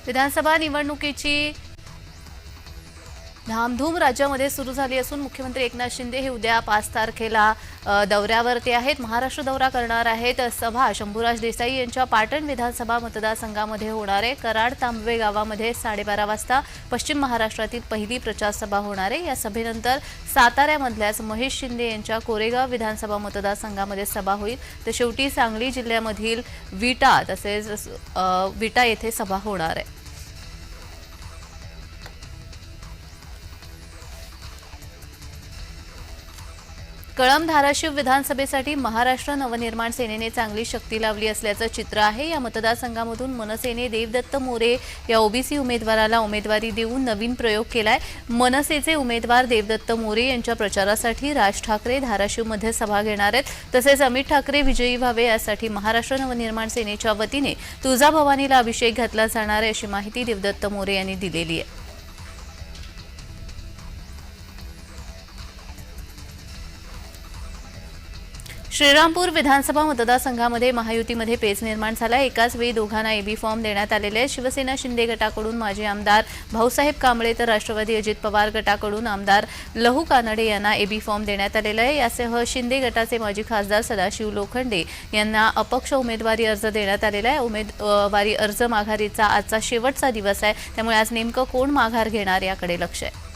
विधानसभा निवडणुकीची धामधूम राज्यामध्ये सुरू झाली असून मुख्यमंत्री एकनाथ शिंदे हे उद्या 5 तारखेला दौऱ्यावरती आहेत। महाराष्ट्र दौरा करणार आहेत। सभा शंभूराज देसाई यांच्या पाटण विधानसभा मतदारसंघामध्ये होणार आहे। कराड तांबवे गावामध्ये 12:30 वाजता पश्चिम महाराष्ट्रातील पहिली प्रचार सभा होणार आहे। या सभेनंतर साताऱ्यामधल्याच महेश शिंदे यांच्या कोरेगाव विधानसभा मतदारसंघामध्ये सभा होईल। तर शेवटी सांगली जिल्ह्यामधील विटा तसेच विटा येथे सभा होणार आहे। कळंब धाराशिव विधानसभेसाठी महाराष्ट्र नवनिर्माण सेनेने चांगली शक्ती लावली असल्याचं चित्र आहे। या मतदारसंघामधून मनसेने देवदत्त मोरे या ओबीसी उमेदवाराला उमेदवारी देऊन नवीन प्रयोग केलाय। मनसेचे उमेदवार देवदत्त मोरे यांच्या प्रचारासाठी राज ठाकरे धाराशिवमध्ये सभा घेणार आहेत। तसेच अमित ठाकरे विजयी व्हावे यासाठी महाराष्ट्र नवनिर्माण सेनेच्या वतीने तुळजाभवानीला अभिषेक घातला जाणार आहे अशी माहिती देवदत्त मोरे यांनी दिलेली आहे। श्रीरामपूर विधानसभा मतदारसंघामध्ये महायुतीमध्ये पेच निर्माण झाला। एकाच वेळी दोघांना एबी फॉर्म देण्यात आलेले आहेत। शिवसेना शिंदे गटाकडून माजी आमदार भाऊसाहेब कांबळे तर राष्ट्रवादी अजित पवार गटाकडून आमदार लहू कानडे यांना एबी फॉर्म देण्यात आलेला आहे। यासह शिंदे गटाचे माजी खासदार सदाशिव लोखंडे यांना अपक्ष उमेदवारी अर्ज देण्यात आलेला आहे। उमेदवारी अर्ज माघारीचा आजचा शेवटचा दिवस आहे, त्यामुळे आज नेमकं कोण माघार घेणार याकडे लक्ष आहे।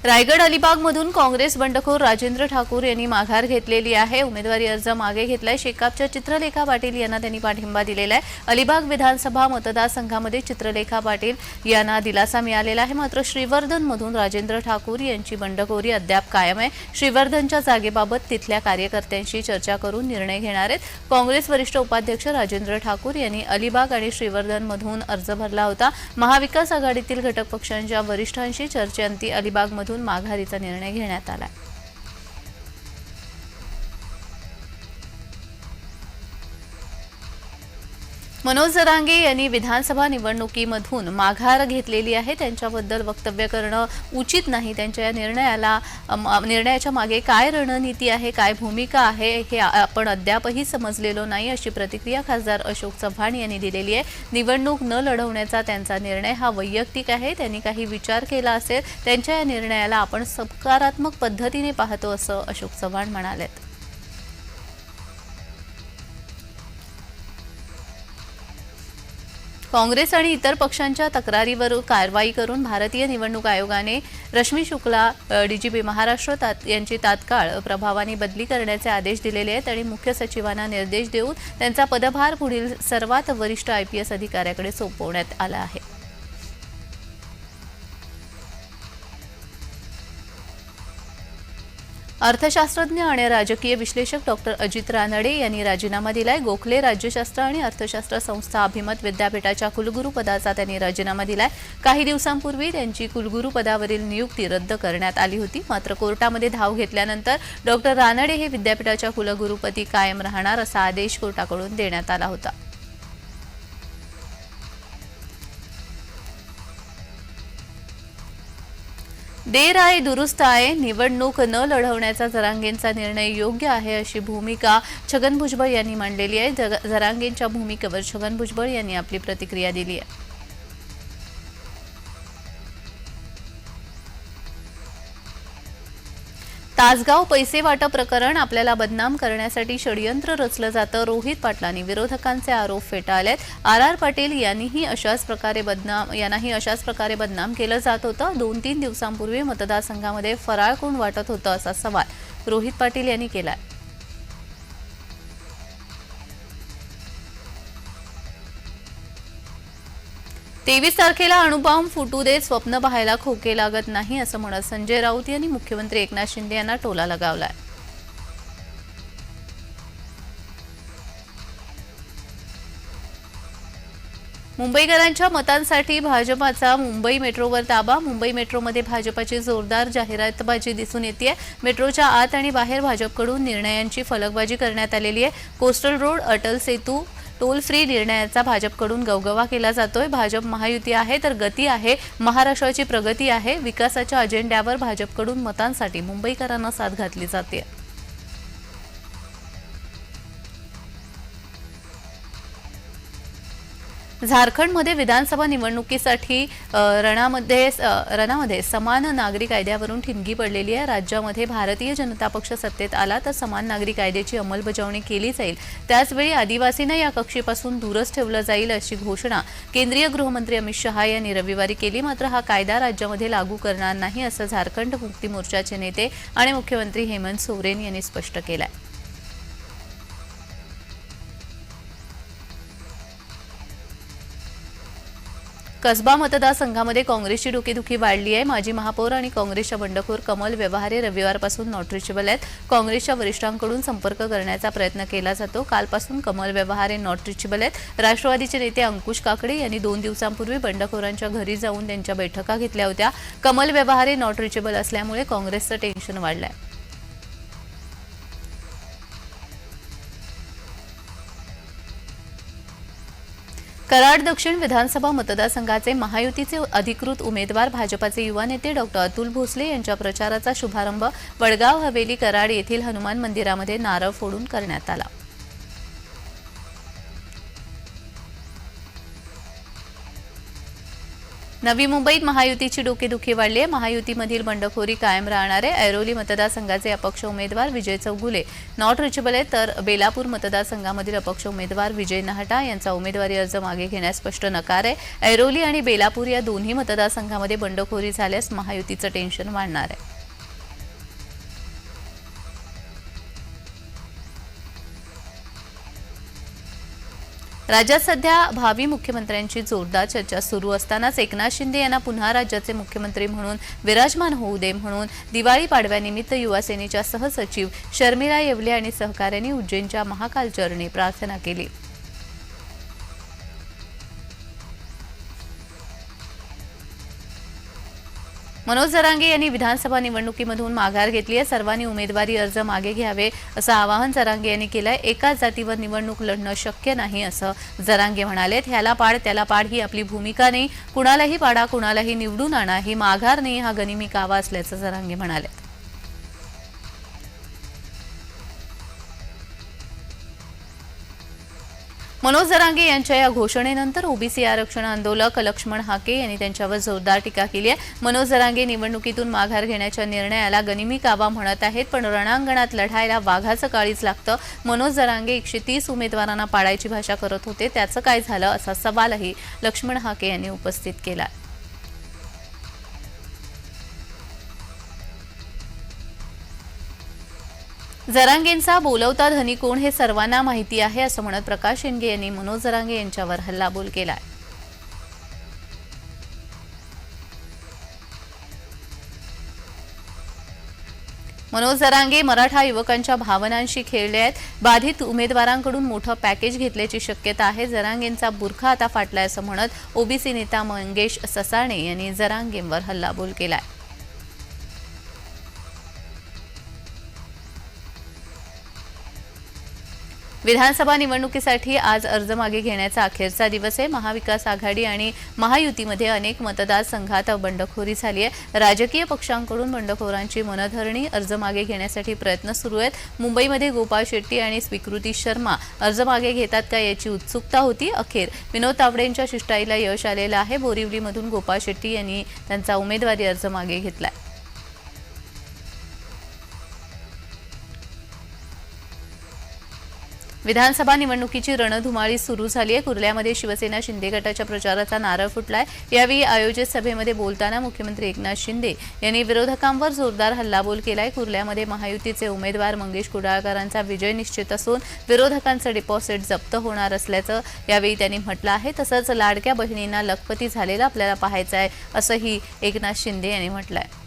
रायगड अलिबागमधून काँग्रेस बंडखोर राजेंद्र ठाकूर यांनी माघार घेतलेली आहे। उमेदवारी अर्ज मागे घेतलाय। शेकापच्या चित्रलेखा पाटील यांना त्यांनी पाठिंबा दिलेला आहे। अलिबाग विधानसभा मतदारसंघामध्ये चित्रलेखा पाटील यांना दिलासा मिळालेला आहे। मात्र श्रीवर्धनमधून राजेंद्र ठाकूर यांची बंडखोरी अद्याप कायम आहे। श्रीवर्धनच्या जागेबाबत तिथल्या कार्यकर्त्यांशी चर्चा करून निर्णय घेणार आहेत। काँग्रेस वरिष्ठ उपाध्यक्ष राजेंद्र ठाकूर यांनी अलिबाग आणि श्रीवर्धनमधून अर्ज भरला होता। महाविकास आघाडीतील घटक पक्षांच्या वरिष्ठांशी चर्चेअंती अलिबागमधून माघारीचा निर्णय घेण्यात आला। मनोज जरांगे यांनी विधानसभा निवडणुकीमधून माघार घेतलेली आहे। त्यांच्याबद्दल वक्तव्य करणं उचित नाही। त्यांच्या या निर्णयाच्या मागे काय रणनीती आहे, काय भूमिका आहे हे आपण अद्यापही समजलेलो नाही अशी प्रतिक्रिया खासदार अशोक चव्हाण यांनी दिलेली आहे। निवडणूक न लढवण्याचा त्यांचा निर्णय हा वैयक्तिक आहे। त्यांनी काही विचार केला असेल, त्यांच्या या निर्णयाला आपण सकारात्मक पद्धतीने पाहतो असं अशोक चव्हाण म्हणाले। काँग्रेस आणि इतर पक्षांच्या तक्रारीवर कारवाई करून भारतीय निवडणूक आयोगाने रश्मी शुक्ला डीजीपी महाराष्ट्र यांची तात्काळ प्रभावाने बदली करण्याचे आदेश दिलेले आहेत आणि मुख्य सचिवांना निर्देश देऊन त्यांचा पदभार पुढील सर्वात वरिष्ठ आयपीएस अधिकाऱ्याकडे सोपवण्यात आला आहे। अर्थशास्त्रज्ञ आणि राजकीय विश्लेषक डॉक्टर अजित रानडे यांनी राजीनामा दिलाय। गोखले राज्यशास्त्र आणि अर्थशास्त्र संस्था अभिमत विद्यापीठाच्या कुलगुरू पदाचा त्यांनी राजीनामा दिलाय। काही दिवसांपूर्वी त्यांची कुलगुरू पदावरील नियुक्ती रद्द करण्यात आली होती, मात्र कोर्टामध्ये धाव घेतल्यानंतर डॉक्टर रानडे हे विद्यापीठाच्या कुलगुरूपदी कायम राहणार असा आदेश कोर्टाकडून देण्यात आला होता। देर आए दुरुस्त आए, निवडणूक न लढवण्याचा जरांगेंचा निर्णय योग्य आहे अशी भूमिका छगन भुजबळ यांनी मांडलेली आहे। जरांगेंच्या भूमिकेवर छगन भुजबळ यांनी आपली प्रतिक्रिया दिली आहे। तासगाव पैसे वाटप प्रकरण आपल्याला बदनाम करण्यासाठी षडयंत्र रचलं जातं, रोहित पाटलांनी विरोधकांचे आरोप फेटाळलेत। आर पाटील यांनाही अशाच प्रकारे बदनाम केलं जात होतं। 2-3 दिवसांपूर्वी मतदारसंघामध्ये फराळ कोण वाटत होतं असा सवाल रोहित पाटील यांनी केलाय। 23 तारखेला अणुबॉम्ब फुटू दे, स्वप्न पाहायला खोके लागत नाही असं म्हणत संजय राऊत यांनी मुख्यमंत्री एकनाथ शिंदे यांना टोला लगावलाय। मुंबईकरांच्या मतांसाठी भाजपाचा मुंबई मेट्रोवर ताबा। मुंबई मेट्रोमध्ये भाजपाची जोरदार जाहिरातबाजी दिसून येते। मेट्रोच्या आत आणि बाहेर भाजपकडून निर्णयांची फलकबाजी करण्यात आलेली आहे। Coastal road, Atal Setu, toll free निर्णयाचा भाजपकडून गवगवा केला जातोय। भाजप महायुती आहे तर गती आहे, महाराष्ट्राची प्रगती आहे। विकासाच्या अजेंड्यावर भाजपकडून मतांसाठी मुंबईकरांना साथ घातली जाते। झारखंडमध्ये विधानसभा निवडणुकीसाठी रणामध्ये समान नागरी कायद्यावरून ठिणगी पडलेली आहे। राज्यामध्ये भारतीय जनता पक्ष सत्तेत आला तर समान नागरी कायद्याची अंमलबजावणी केली जाईल, त्याचवेळी आदिवासींना या कक्षेपासून दूरच ठेवलं जाईल अशी घोषणा केंद्रीय गृहमंत्री अमित शहा यांनी रविवारी केली। मात्र हा कायदा राज्यामध्ये लागू करणार नाही असं झारखंड मुक्ती मोर्चाचे नेते आणि मुख्यमंत्री हेमंत सोरेन यांनी स्पष्ट केलं आहे। कसबा मतदारसंघामध्ये काँग्रेसची डोकेदुखी वाढली आहे। माजी महापौर आणि काँग्रेसच्या बंडखोर कमल व्यवहारे रविवारपासून नॉट रिचेबल आहेत। काँग्रेसच्या वरिष्ठांकडून संपर्क करण्याचा प्रयत्न केला जातो। कालपासून कमल व्यवहारे नॉट रिचेबल आहेत। राष्ट्रवादीचे नेते अंकुश काकडे यांनी 2 दिवसांपूर्वी बंडखोरांच्या घरी जाऊन त्यांच्या बैठका घेतल्या होत्या। कमल व्यवहारे नॉट रिचेबल असल्यामुळे काँग्रेसचं टेन्शन वाढलंय। कराड दक्षिण विधानसभा मतदारसंघाचे महायुतीचे अधिकृत उमेदवार भाजपाचे युवा नेते डॉ. अतुल भोसले यांच्या प्रचाराचा शुभारंभ वडगाव हवेली कराड येथील हनुमान मंदिरामध्ये नारळ फोडून करण्यात आला। नवी मुंबईत महायुतीची डोकेदुखी वाढली आहे। महायुतीमधील बंडखोरी कायम राहणार आहे। ऐरोली मतदारसंघाचे अपक्ष उमेदवार विजय चौगुले नॉट रिचेबल आहेत, तर बेलापूर मतदारसंघामधील अपक्ष उमेदवार विजय नहाटा यांचा उमेदवारी अर्ज मागे घेण्यास स्पष्ट नकार आहे। ऐरोली आणि बेलापूर या दोन्ही मतदारसंघामध्ये बंडखोरी झाल्यास महायुतीचं टेन्शन वाढणार आहे। राज्यात सध्या भावी मुख्यमंत्र्यांची जोरदार चर्चा सुरू असतानाच एकनाथ शिंदे यांना पुन्हा राज्याचे मुख्यमंत्री म्हणून विराजमान होऊ दे म्हणून दिवाळी पाडव्यानिमित्त युवासेनेच्या सहसचिव शर्मिला येवले आणि सहकाऱ्यांनी उज्जैनच्या महाकाल चरणी प्रार्थना केली। मनोज जरांगे यांनी विधानसभा निवडणुकीमधून माघार घेतली आहे। सर्वांनी उमेदवारी अर्ज मागे घ्यावे असं आवाहन जरांगे यांनी केलं आहे। एकाच जातीवर निवडणूक लढणं शक्य नाही असं जरांगे म्हणाले। ह्याला पाड त्याला पाड ही आपली भूमिका नाही, कुणालाही पाडा कुणालाही निवडून आणा ही माघार नाही, हा गनिमी कावा असल्याचं जरांगे म्हणाले। मनोज जरांगे यांच्या या घोषणेनंतर ओबीसी आरक्षण आंदोलक लक्ष्मण हाके यांनी त्यांच्यावर जोरदार टीका केली आहे। मनोज जरांगे निवडणुकीतून माघार घेण्याच्या निर्णयाला गनिमी कावा म्हणत आहेत, पण रणांगणात लढायला वाघाचं काळीच लागतं। मनोज जरांगे 130 उमेदवारांना पाडायची भाषा करत होते, त्याचं काय झालं असा सवालही लक्ष्मण हाके यांनी उपस्थित केला। जरांगेंचा बोलवता धनी कोण हे सर्वांना माहिती आहे असं म्हणत प्रकाश शिंदे यांनी मनोज जरांगे यांच्यावर हल्लाबोल केला। मनोज जरांगे मराठा युवकांच्या भावनांशी खेळले आहेत। बाधित उमेदवारांकडून मोठं पॅकेज घेतल्याची शक्यता आहे। जरांगेंचा बुरखा आता फाटलाय असं म्हणत ओबीसी नेता मंगेश ससाणे यांनी जरांगेंवर हल्लाबोल केलाय। विधानसभा निवडणुकीसाठी आज अर्ज मागे घेण्याचा अखेरचा दिवस आहे। महाविकास आघाडी आणि महायुतीमध्ये अनेक मतदारसंघात बंडखोरी झाली आहे। राजकीय पक्षांकडून बंडखोरांची मनधरणी अर्ज मागे घेण्यासाठी प्रयत्न सुरू आहेत। मुंबईमध्ये गोपाळ शेट्टी आणि स्वीकृती शर्मा अर्ज मागे घेतात का याची उत्सुकता होती। अखेर विनोद तावडेंच्या शिष्टाईला यश आलेलं आहे। बोरिवलीमधून गोपाळ शेट्टी यांनी त्यांचा उमेदवारी अर्ज मागे घेतलाय। विधानसभा निवडणुकीची रणधुमाळी सुरू झाली आहे। कुर्ल्यामध्ये शिवसेना शिंदे गटाच्या प्रचाराचा नारळ फुटलाय। यावेळी आयोजित सभेमध्ये बोलताना मुख्यमंत्री एकनाथ शिंदे यांनी विरोधकांवर जोरदार हल्लाबोल केलाय। कुर्ल्यामध्ये महायुतीचे उमेदवार मंगेश कुडाळकरांचा विजय निश्चित असून विरोधकांचं डिपॉझिट जप्त होणार असल्याचं यावेळी त्यांनी म्हटलं आहे। तसंच लाडक्या बहिणींना लखपती झालेला आपल्याला पाहायचं आहे असंही एकनाथ शिंदे यांनी म्हटलंय।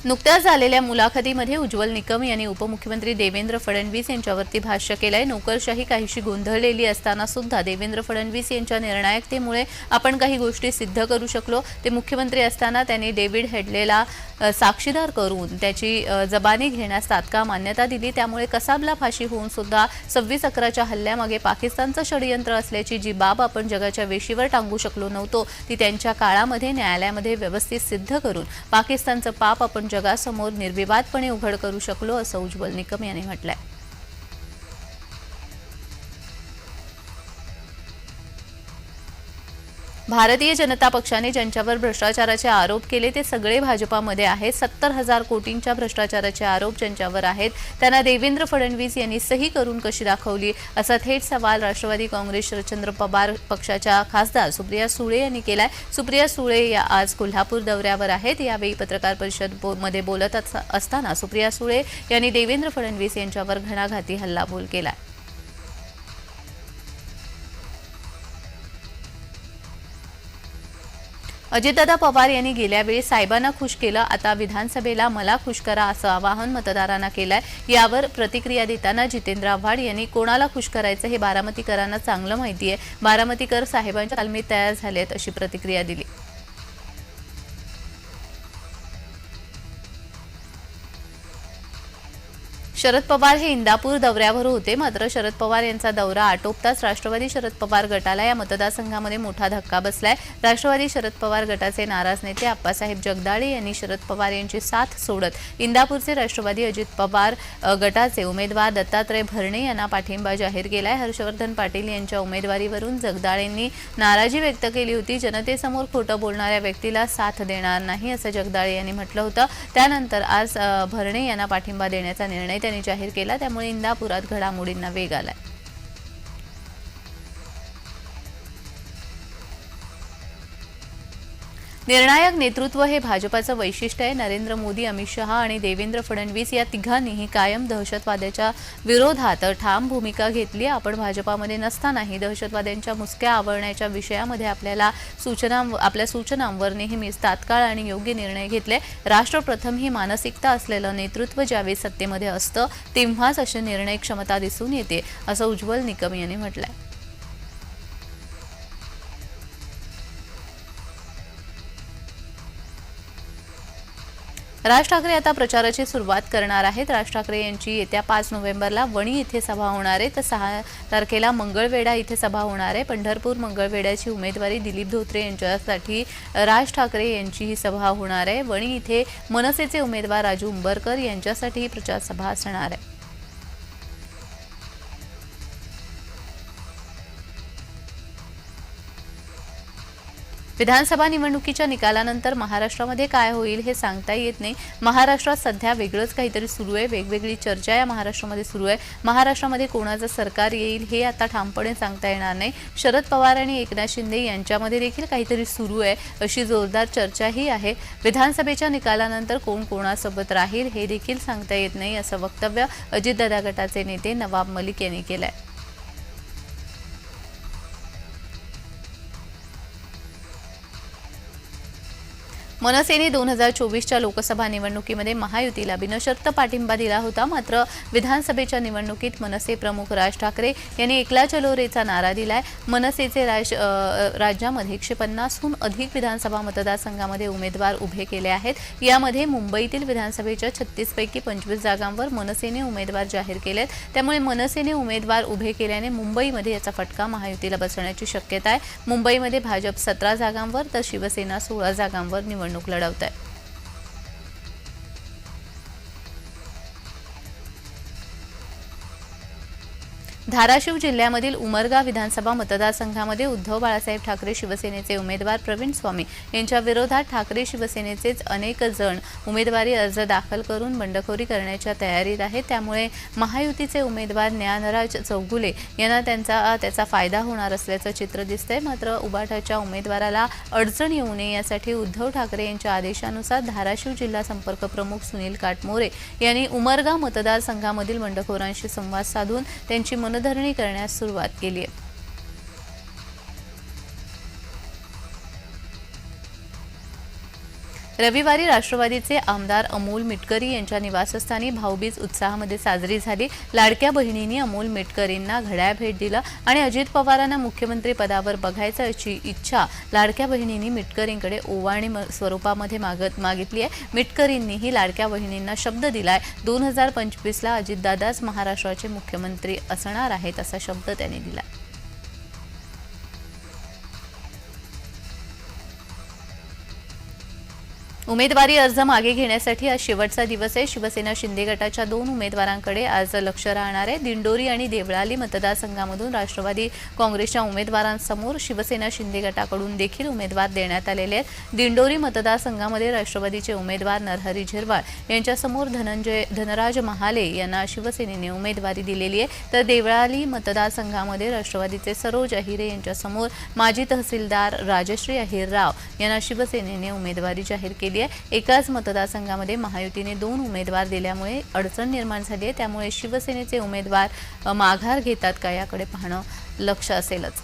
नुकत्याच झालेल्या मुलाखतीमध्ये उज्ज्वल निकम यांनी उपमुख्यमंत्री देवेंद्र फडणवीस यांच्यावरती भाष्य केलंय। नोकरशाही काहीशी गोंधळलेली असताना सुद्धा देवेंद्र फडणवीस यांच्या निर्णायकतेमुळे आपण काही गोष्टी सिद्ध करू शकलो। ते मुख्यमंत्री असताना त्यांनी डेव्हिड हेडलेला साक्षीदार करून त्याची जबानी घेण्यास तात्काळ मान्यता दिली। त्यामुळे कसाबला फाशी होऊन सुद्धा 26/11च्या हल्ल्यामागे पाकिस्तानचं षडयंत्र असल्याची जी बाब आपण जगाच्या वेशीवर टांगू शकलो नव्हतो ती त्यांच्या काळामध्ये न्यायालयामध्ये व्यवस्थित सिद्ध करून पाकिस्तानचं पाप आपण जगासमोर निर्विवादपणे उघड करू शकलो, असं उज्ज्वल निकम यांनी म्हटलंय. भारतीय जनता पक्षाने ज्यांच्यावर भ्रष्टाचाराचे आरोप केले ते सगळे भाजपामध्ये आहेत. 70,000 कोटींच्या भ्रष्टाचाराचे आरोप ज्यांच्यावर आहेत त्यांना देवेंद्र फडणवीस यांनी सही करून कशी दाखवली, असा थेट सवाल राष्ट्रवादी काँग्रेस शरदचंद्र पवार पक्षाच्या खासदार सुप्रिया सुळे यांनी केलाय. सुप्रिया सुळे या आज कोल्हापूर दौऱ्यावर आहेत. यावेळी पत्रकार परिषदेमध्ये बोलत असताना सुप्रिया सुळे यांनी देवेंद्र फडणवीस यांच्यावर घणाघाती हल्लाबोल केलाय. अजितदादा पवार यांनी गेल्या वेळी साहेबांना खुश केलं, आता विधानसभेला मला खुश करा, असं आवाहन मतदारांना केलंय. यावर प्रतिक्रिया देताना जितेंद्र आव्हाड यांनी कोणाला खुश करायचं हे बारामतीकरांना चांगलं माहिती आहे. बारामतीकर साहेबांच्या तालमीत तयार झालेत, अशी प्रतिक्रिया दिली. शरद पवार हे इंदापूर दौऱ्यावर होते. मात्र शरद पवार यांचा दौरा आटोपताच राष्ट्रवादी शरद पवार गटाला या मतदारसंघामध्ये मोठा धक्का बसलाय. राष्ट्रवादी शरद पवार गटाचे नाराज नेते आप्पासाहेब जगदाळे यांनी शरद पवार यांची साथ सोडत इंदापूरचे राष्ट्रवादी अजित पवार गटाचे उमेदवार दत्तात्रय भरणे यांना पाठिंबा जाहीर केलाय. हर्षवर्धन पाटील यांच्या उमेदवारीवरून जगदाळेंनी नाराजी व्यक्त केली होती. जनतेसमोर खोटं बोलणाऱ्या व्यक्तीला साथ देणार नाही, असं जगदाळे यांनी म्हटलं होतं. त्यानंतर आज भरणे यांना पाठिंबा देण्याचा निर्णय त्यांनी जाहीर केला. त्यामुळे इंदापुरात घडामोडींना वेग आलाय. निर्णायक नेतृत्व हे भाजपाचं वैशिष्ट्य आहे. नरेंद्र मोदी, अमित शहा आणि देवेंद्र फडणवीस या तिघांनीही कायम दहशतवादाच्या विरोधात ठाम भूमिका घेतली. आपण भाजपामध्ये नसतानाही दहशतवाद्यांच्या मुसक्या आवळण्याच्या विषयामध्ये आपल्या सूचनांवर नेहमीच तात्काळ आणि योग्य निर्णय घेतले. राष्ट्रप्रथम ही मानसिकता असलेलं नेतृत्व ज्यावेळी सत्तेमध्ये असतं तेव्हाच अशी निर्णय क्षमता दिसून येते, असं उज्ज्वल निकम यांनी म्हटलंय. राज ठाकरे आता प्रचाराची सुरुवात करणार आहेत. राज ठाकरे यांची येत्या 5 नोव्हेंबरला वणी इथे सभा होणार आहे, तर 6 तारखेला मंगळवेढा इथे सभा होणार आहे. पंढरपूर मंगळवेढ्याची उमेदवारी दिलीप धोत्रे यांच्यासाठी राज ठाकरे यांची ही सभा होणार आहे. वणी इथे मनसेचे उमेदवार राजू उंबरकर यांच्यासाठी ही प्रचार सभा असणार आहे. विधानसभा निवडणुकीच्या निकालानंतर महाराष्ट्रामध्ये काय होईल हे सांगता येत नाही. महाराष्ट्रात सध्या वेगळंच काहीतरी सुरू आहे. वेगवेगळी चर्चा या महाराष्ट्रामध्ये सुरू आहे. महाराष्ट्रामध्ये कोणाचं सरकार येईल हे आता ठामपणे सांगता येणार नाही. शरद पवार आणि एकनाथ शिंदे यांच्यामध्ये देखील काहीतरी सुरू आहे, अशी जोरदार चर्चाही आहे. विधानसभेच्या निकालानंतर कोण कोणासोबत राहील हे देखील सांगता येत नाही, असं वक्तव्य अजितदादा गटाचे नेते नवाब मलिक यांनी केलंय. मनसेने 2024च्या लोकसभा निवडणुकीमध्ये महायुतीला बिनशर्त पाठिंबा दिला होता. मात्र विधानसभेच्या निवडणुकीत मनसे प्रमुख राज ठाकरे यांनी एकला चलो रेचा नारा दिलाय. मनसेचे राज्यामध्ये 150हून अधिक विधानसभा मतदारसंघामध्ये उमेदवार उभे केले आहेत. यामध्ये मुंबईतील विधानसभेच्या 36 पैकी 25 जागांवर मनसेने उमेदवार जाहीर केलेत. त्यामुळे मनसेने उमेदवार उभे केल्याने मुंबईमध्ये याचा फटका महायुतीला बसण्याची शक्यता आहे. मुंबईमध्ये भाजप 17 जागांवर तर शिवसेना 16 जागांवर निवडणूक लढवत आहे. धाराशिव जिल्ह्यामधील उमरगा विधानसभा मतदारसंघामध्ये उद्धव बाळासाहेब ठाकरे शिवसेनेचे उमेदवार प्रवीण स्वामी यांच्या विरोधात ठाकरे शिवसेनेचेच अनेक जण उमेदवारी अर्ज दाखल करून बंडखोरी करण्याच्या तयारीत आहेत. त्यामुळे महायुतीचे उमेदवार ज्ञानराज चौगुले यांना त्याचा फायदा होणार असल्याचं चित्र दिसतंय. मात्र उबाठाच्या उमेदवाराला अडचण येऊ नये यासाठी उद्धव ठाकरे यांच्या आदेशानुसार धाराशिव जिल्हा संपर्क प्रमुख सुनील काटमोरे यांनी उमरगा मतदारसंघामधील बंडखोरांशी संवाद साधून त्यांची मनधरणी करण्यास सुरुवात केली आहे. रविवारी राष्ट्रवादीचे आमदार अमोल मिटकरी यांच्या निवासस्थानी भाऊबीज उत्साहामध्ये साजरी झाली. लाडक्या बहिणींनी अमोल मिटकरींना घड्याळ भेट दिला आणि अजित पवारांना मुख्यमंत्री पदावर बघायचं अशी इच्छा लाडक्या बहिणींनी मिटकरींकडे ओवाळणी स्वरूपामध्ये मागितली आहे. मिटकरींनीही लाडक्या बहिणींना शब्द दिलाय. 2025ला अजितदादाच महाराष्ट्राचे मुख्यमंत्री असणार आहेत, असा शब्द त्यांनी दिला. उमेदवारी अर्ज मागे घेण्यासाठी आज शेवटचा दिवस आहे। शिवसेना शिंदे गटाच्या 2 उमेदवारांकडे आज लक्ष राहणार आहे। दिंडोरी आणि देवळाली मतदारसंघामधून राष्ट्रवादी काँग्रेसच्या उमेदवारांसमोर शिवसेना शिंदे गटाकडून देखील उमेदवार देण्यात आलेले आहेत। दिंडोरी मतदारसंघामध्ये राष्ट्रवादीचे उमेदवार नरहरी झिरवाळ यांच्यासमोर धनराज महाले यांना शिवसेनेने उमेदवारी दिलेली आहे, तर देवळाली मतदारसंघामध्ये राष्ट्रवादीचे सरोज अहिरे यांच्यासमोर माजी तहसीलदार राजश्री अहिरराव यांना शिवसेनेने उमेदवारी जाहीर केली आहे। एकाच मतदारसंघामध्ये महायुतीने 2 उमेदवार दिल्यामुळे अडचण निर्माण झाली आहे, त्यामुळे शिवसेनेचे उमेदवार माघार घेतात का याकडे पाहणं लक्ष असेलच।